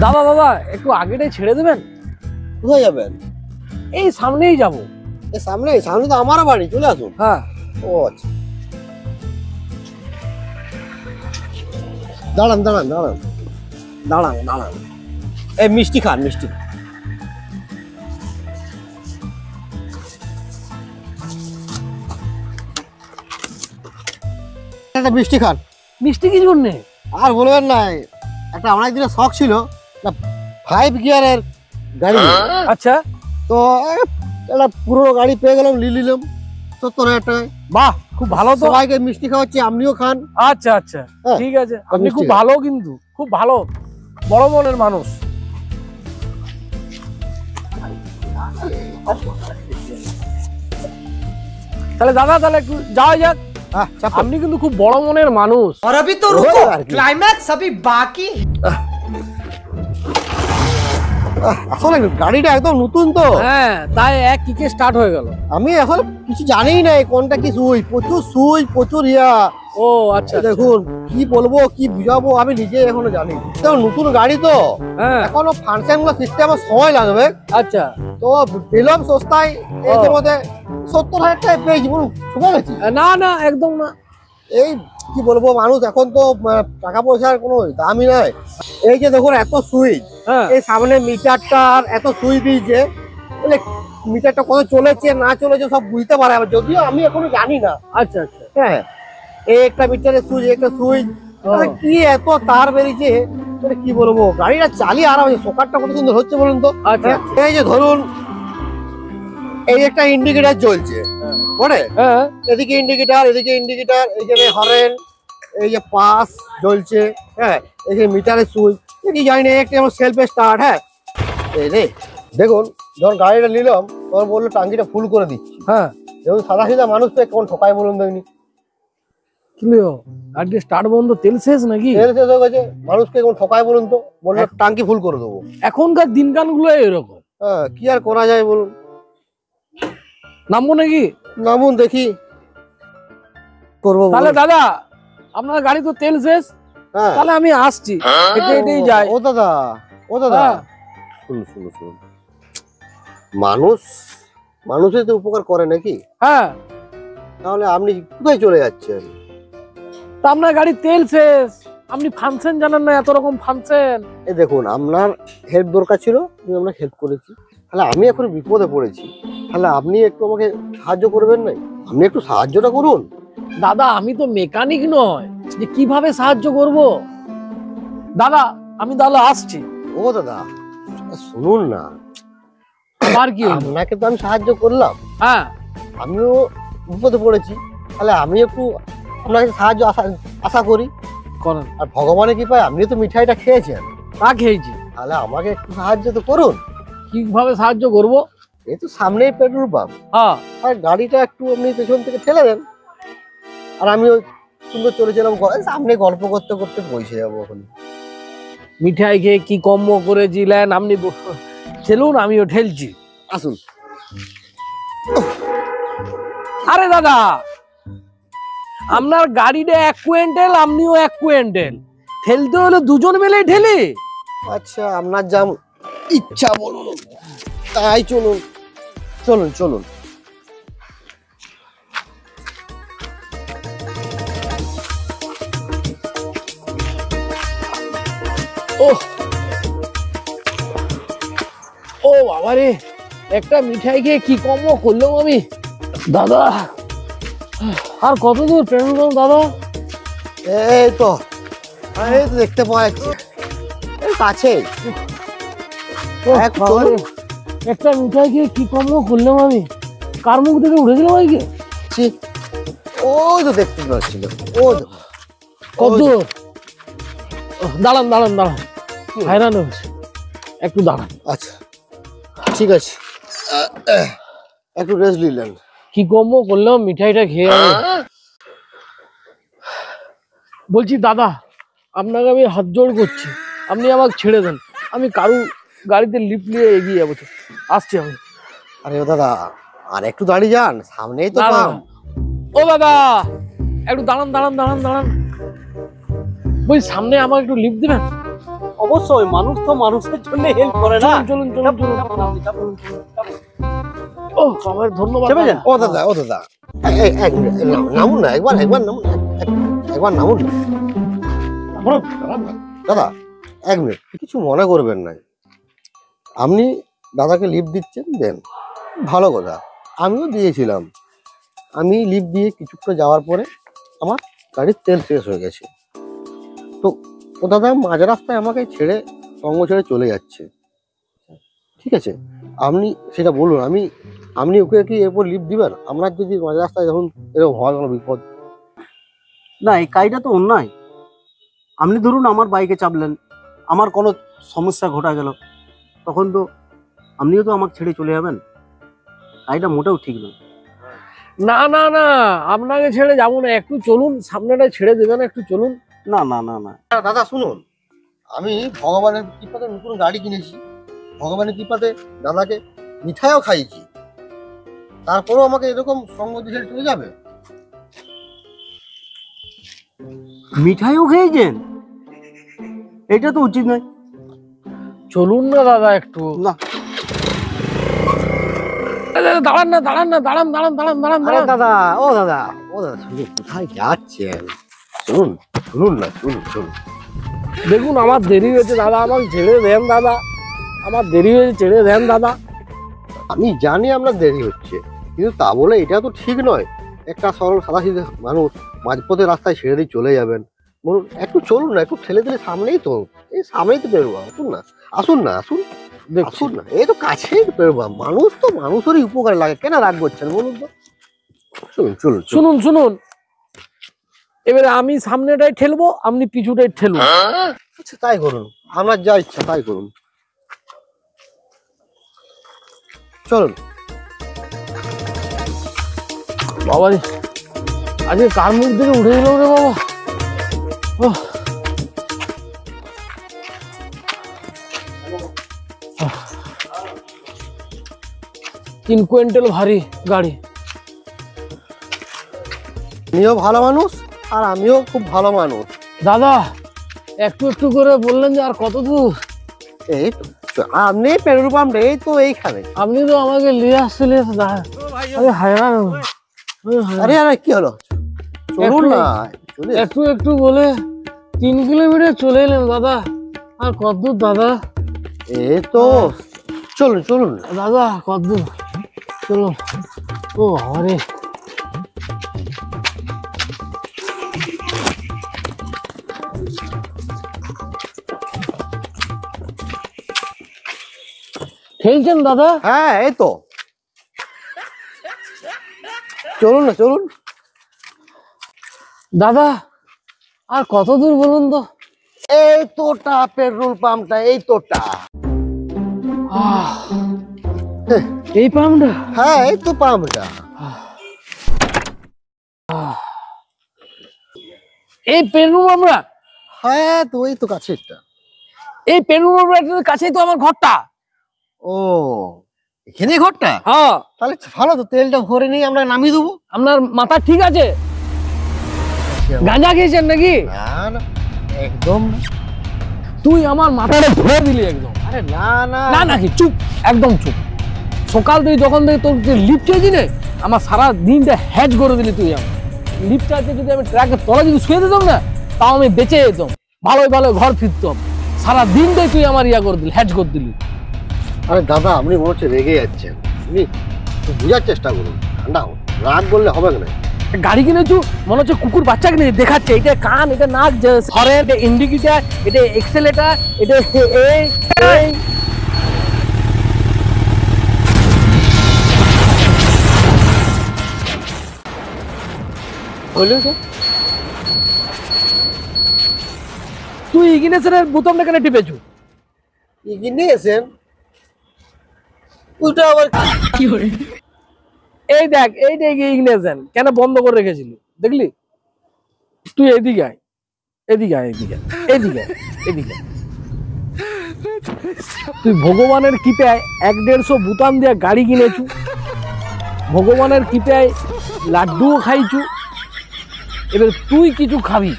দাদা দাদা একটু আগেটাই ছেড়ে দেবেন। কোথায় যাবেন? এই সামনেই যাব। এই সামনে সামনে তো আমারও বাড়ি, চলে আসুন। হ্যাঁ। ও আচ্ছা, দাঁড়ান দাঁড়ান দাঁড়ান দাঁড়ান দাঁড়ান, এই মিষ্টি খান, মিষ্টি। একটা মিষ্টি খান। মিষ্টি কি জন্যে? আর বলবেন না, একটা অনেক দিনের শখ ছিল না 5 গিয়ারের গাড়ি। আচ্ছা, তো একটা পুরো গাড়ি পেয়ে গেলাম, নিলাম 70,000 টাকায়। বাহ, খুব ভালো তো। সবাইকে মিষ্টি খাওয়াচ্ছি, আপনিও খান। আচ্ছা আচ্ছা, হ্যাঁ, ঠিক আছে। আপনি মিষ্টি খুব খান। ভালো, কিন্তু খুব ভালো, বড় মনের মানুষ। তাহলে দাদা, তাহলে একটু যাওয়া যাক। হ্যাঁ, চাপো। আপনি কিন্তু খুব বড় মনের মানুষ। और अभी तो रुको, क्लाइमैक्स अभी बाकी। আসলে গাড়িটা একদম নতুন তো। হ্যাঁ, তাই এক কিকে স্টার্ট হয়ে গেল। আমি আসলে কিছু জানিই না কোনটা কি সুইচ, প্রচুর ও আচ্ছা, দেখুন কি বলবো কি বুঝাবো, আমি নিজে এখনো জানি। তো নতুন গাড়ি তো, হ্যাঁ এখনো ফাংশন গুলো সিস্টেমে সময় লাগবে। আচ্ছা। তো পেলাম সস্তায়, এই যে মধ্যে 70,000 টাকায় পেয়েছি, বলুন ঠকে গেছি? না না, একদম না। এই কি বলবো, মানুষ এখন তো টাকা পয়সার কোনো দামই নাই। এই যে দেখুন এত সুইচ, হ্যাঁ এই সামনে মিটারটা এত সুইচ দিয়েছে, বলে মিটারটা কত চলেছে না চলেছে সব বুঝতে পারে, যদিও আমি এখনো জানি না। আচ্ছা আচ্ছা। হ্যাঁ, এই একটা মিটারের সুইচ, একটা সুইচ, কি এত তার বেরিয়েছে, মানে কি বলবো, গাড়িটা চালিয়ে আরাম হচ্ছে। সকারটা কত সুন্দর হচ্ছে বলুন তো। আচ্ছা। এই যে ধরুন, এই একটা ইন্ডিকেটার জ্বলছে, পরে হ্যাঁ, এদিকে ইন্ডিকেটার, এদিকে ইন্ডিকেটার, এই যে হরেন, এই যে পাস জ্বলছে। হ্যাঁ, এই যে মিটারের সুইচ, কি জানি না, একটা আমার সেলফে স্টার্ট। হ্যাঁ, এই রে দেখুন, যখন গাড়িটা নিলাম তখন বললো টাঙ্কিটা ফুল করে দিচ্ছি। হ্যাঁ, দেখুন সাদা সিধা মানুষ তো কেমন ঠকায় বলুন দেখনি। গাড়ি স্টার্ট বন্ধ, তেল শেষ নাকি? তেল শেষ হয়ে গেছে, মানুষকে কেমন ঠকায় বলুন তো, বললো টাঙ্কি ফুল করে দেবো। এখনকার দিনকাল গুলো এরকম। হ্যাঁ, কি আর করা যায় বলুন। নামবো নাকি? নামুন দেখি, করবো তাহলে দাদা, আপনার গাড়ি তো তেল শেষ, হ্যাঁ, তাহলে আমি আসছি, হেঁটে হেঁটেই যাই। ও দাদা, ও দাদা, হ্যাঁ। শুনুন শুনুন শুনুন, মানুষের তো উপকার করে নাকি? হ্যাঁ, তাহলে আপনি কোথায় চলে যাচ্ছেন? তা আপনার গাড়ি তেল শেষ, আপনি ফাংশন জানেন না, এত রকম ফাংশন। এই দেখুন, আপনার হেল্প দরকার ছিল, আমি আপনাকে হেল্প করেছি। তাহলে আমি এখন বিপদে পড়েছি, তাহলে আপনি একটু আমাকে সাহায্য করবেন না? আপনি একটু সাহায্যটা করুন। দাদা, আমি তো মেকানিক নয় যে কিভাবে সাহায্য করব। দাদা, আমি তাহলে আসছি। ও দাদা, শুনুন না, আর কি হলো? আপনাকে তো আমি সাহায্য করলাম, হ্যাঁ, আমিও বিপদে পড়েছি, তাহলে আমি একটু আপনার কাছে সাহায্য আশা করি। করেন। আর ভগবানের কৃপায় আপনি তো মিঠাইটা খেয়েছেন, তা খেয়েছি। তাহলে আমাকে একটু সাহায্য তো করুন। কিভাবে সাহায্য করব? এই তো সামনেই পেট্রোল পাম্প, হ্যাঁ, আর গাড়িটা একটু আপনি পেছন থেকে ঠেলে দেন, আর আমি ওই সুন্দর চলেছিলাম, সামনে গল্প করতে করতে পৌঁছে যাবো ওখানে। মিঠাই খেয়ে কি কম্ম করেছিলেন আপনি? ঠেলুন, আমিও ঠেলছি। আসুন। আরে দাদা, আপনার গাড়িটা 1 কুইন্টাল, আপনিও 1 কুইন্টাল, ঠেলতে হলে দুজন মিলেই ঠেলি। আচ্ছা, আপনার যা ইচ্ছা বলুন, তাই চলুন চলুন চলুন। ও বাবা রে, একটা মিঠাই খেয়ে কি কম্ম করলাম আমি। দাদা, আর কত দূর পেট্রোল পাম্প দাদা? এই তো দেখতে পাওয়া যাচ্ছে, এই কাছে। চলুন। একটা মিঠাই খেয়ে কি কম্ম করলাম আমি, কার মুখ থেকে উঠেছিলাম আজকে। ওই তো দেখতে পাচ্ছিল, ও কত দূর? দাঁড়ান দাঁড়ান দাঁড়ান, হায়রান হচ্ছে, একটু দাঁড়ান। আচ্ছা ঠিক আছে, একটু রেস্ট নিলেন। কি কম্ম করলাম মিঠাইটা খেয়ে আমি। বলছি দাদা, আপনাকে আমি হাত জোড় করছি, আপনি আমাকে ছেড়ে দেন, আমি কারু গাড়িতে লিফট নিয়ে এগিয়ে যাবো। আসছি আমি। আরে ও দাদা, আর একটু দাঁড়িয়ে যান, সামনেই তো পাম্প। ও দাদা, একটু দাঁড়ান দাঁড়ান দাঁড়ান দাঁড়ান, বলছি সামনে আমাকে একটু লিফট দিবেন। অবশ্যই মানুষ তো মানুষের জন্য হেল্প করে না। চলুন চলুন চলুন চলুন। ও বাবা ধন্যবাদ। চেপেছেন? ও দাদা এক মিনিট নামুন না, একবার নামুন, একবার নামুন না। দাদা এক মিনিট, কিছু মনে করবেন না, আপনি দাদাকে লিফট দিচ্ছেন দেন, ভালো কথা, আমিও দিয়েছিলাম। আমি লিফট দিয়ে কিছুটা যাওয়ার পরে আমার গাড়ির তেল শেষ হয়ে গেছে, তো ও দাদা মাঝ রাস্তায় আমাকে ছেড়ে সঙ্গ ছেড়ে চলে যাচ্ছে। ঠিক আছে, আপনি সেটা বলুন, আপনি ওকে কি এরপর লিফট দিবেন? আপনার যদি মাঝ রাস্তায় যখন এরকম হয় কোনো বিপদ। না, এই কাজটা তো অন্যায়। আপনি ধরুন আমার বাইকে চাপলেন, আমার কোনো সমস্যা ঘটা গেল, তখন তো আপনিও তো আমাকে ছেড়ে চলে যাবেন। কাজটা মোটেও ঠিক নয়। না না না, আপনাকে ছেড়ে যাবো না, একটু চলুন, সামনেটা ছেড়ে দেবেন, একটু চলুন। না না না না, দাদা শুনুন, আমি ভগবানের কৃপাতে নতুন গাড়ি কিনেছি, ভগবানের কৃপাতে দাদাকে মিঠাইও খাইয়েছি, তারপরেও আমাকে এরকম সঙ্গ দিয়ে চলে যাবে? মিঠাইও খেয়েছেন? এটা তো উচিত নয়। চলুন না দাদা একটু। না দাঁড়ান না, দাঁড়ান না, দাঁড়ান দাঁড়ান দাঁড়ান দাঁড়ান আরে দাঁড়ান। দাদা, ও দাদা শুনুন, কোথায় যাচ্ছেন? শুনুন শুনুন না, শুনুন। দেখুন আমার দেরি হয়েছে দাদা, আমাকে ছেড়ে দেন দাদা, আমার দেরি হয়েছে, ছেড়ে দেন দাদা। আমি জানি আপনার দেরি হচ্ছে, কিন্তু তা বলে এটা তো ঠিক নয়। একটা সরল সাদাসিধে মানুষ মাঝপথে রাস্তায় ছেড়ে দিয়ে চলে যাবেন? বলুন একটু চলুন না, একটু ঠেলে দিলে সামনেই তো, এই সামনেই তো বেরোবো। আসুন না, দেখছি। আসুন না, এই তো কাছেই তো বেরোবো। মানুষ তো মানুষেরই উপকারে লাগে, কেন রাগ করছেন বলুন তো? চলুন। শুনুন শুনুন, এবারে আমি সামনেটাই ঠেলবো, আপনি পিছুটাই ঠেলবো। আচ্ছা তাই করুন, আমার যা ইচ্ছা তাই করুন, চলুন। বাবা রে, আজকে কার মুখ থেকে উঠে গেল রে বাবা। ওহ। ওহ। 3 কুইন্টাল ভারী গাড়ি। আমিও ভালো মানুষ আর আমিও খুব ভালো মানুষ। দাদা একটু একটু করে বললেন যে আর কত দূর? এই তো আপনি পেট্রোল পাম্প, এই তো এইখানে। আপনি তো আমাকে নিয়ে আসলে আরে হায়রান। আরে কি হলো? চলুন না, চলে একটু একটু বলে 3 কিলোমিটার চলে এলেন দাদা, আর কত দূর দাদা? এই তো চলুন। দাদা কত দূর? চলুন। ও আরে খেলছেন দাদা? হ্যাঁ এই তো, চলুন। দাদা আর কত দূর বলুন তো? এই তোটা পেট্রোল পাম্পটা, এই তোটা। এই পাম্পটা? হ্যাঁ এই তো পাম্পটা। এই পেট্রোল পাম্পটা? হ্যাঁ তো এই তো কাছেরটা। এই পেট্রোল পাম্পটার কাছেই তো আমার ঘরটা। ও এখানে ঘরটা? হ্যাঁ। তাহলে ভালো তো, তেলটা ভরে নিয়ে আমরা নামিয়ে দেবো। আপনার মাথা ঠিক আছে? গাঁজা খেয়েছেন নাকি? না একদম না। তুই আমার মাথাটা ধরে দিলি একদম। আরে না না নাকি, চুপ, একদম চুপ। সকাল থেকে যখন থেকে তোর লিফট চেয়েছি না, আমার সারা দিনটা হ্যাজ করে দিলি তুই। আমার লিফটটা আছে, যদি আমি ট্রাকের তলা যদি শুয়ে দিতাম না, তাও আমি বেঁচে যেতাম, ভালো ঘর ফিরতাম। সারা দিনটাই তুই আমার ইয়া করে দিলি, হ্যাজ করে দিলি। আরে দাদা আপনি মনে হচ্ছে রেগে যাচ্ছেন, আপনি একটু বোঝার চেষ্টা করুন, ঠান্ডা হন, রাগ করলে হবে না। গাড়ি কিনেছু মনে হচ্ছে কুকুর বাচ্চা কিনে দেখাচ্ছে, এটা কান, এটা নাক, হরেন, এটা ইন্ডিকেটার, এটা এক্সেলেটার, এটা এই হইলো তো? তুই ইগনিশনের বোতামটা কেন টিপেছু? ইগনিশন ওটা আবার কি? এই দেখ, এইটা ইগনিশন কেন বন্ধ করে রেখেছিলি দেখলি? তুই এদিকে আয়, এদিকে। তুই ভগবানের কৃপায় 1-150 বোতাম দিয়ে গাড়ি কিনেছু, ভগবানের কৃপায় লাড্ডুও খাইছু, এবার তুই কিছু খাবি।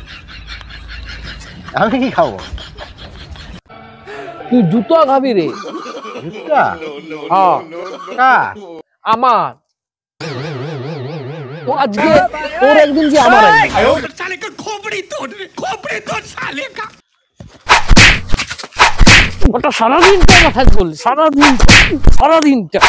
আমি কি খাবো? তুই জুতো খাবি রে। জুতা হ্যাঁ কার? আমার তো আজকে তোর একদিন কি আমার ওটা সারাদিনটা মাথায় বললি, সারাদিনটা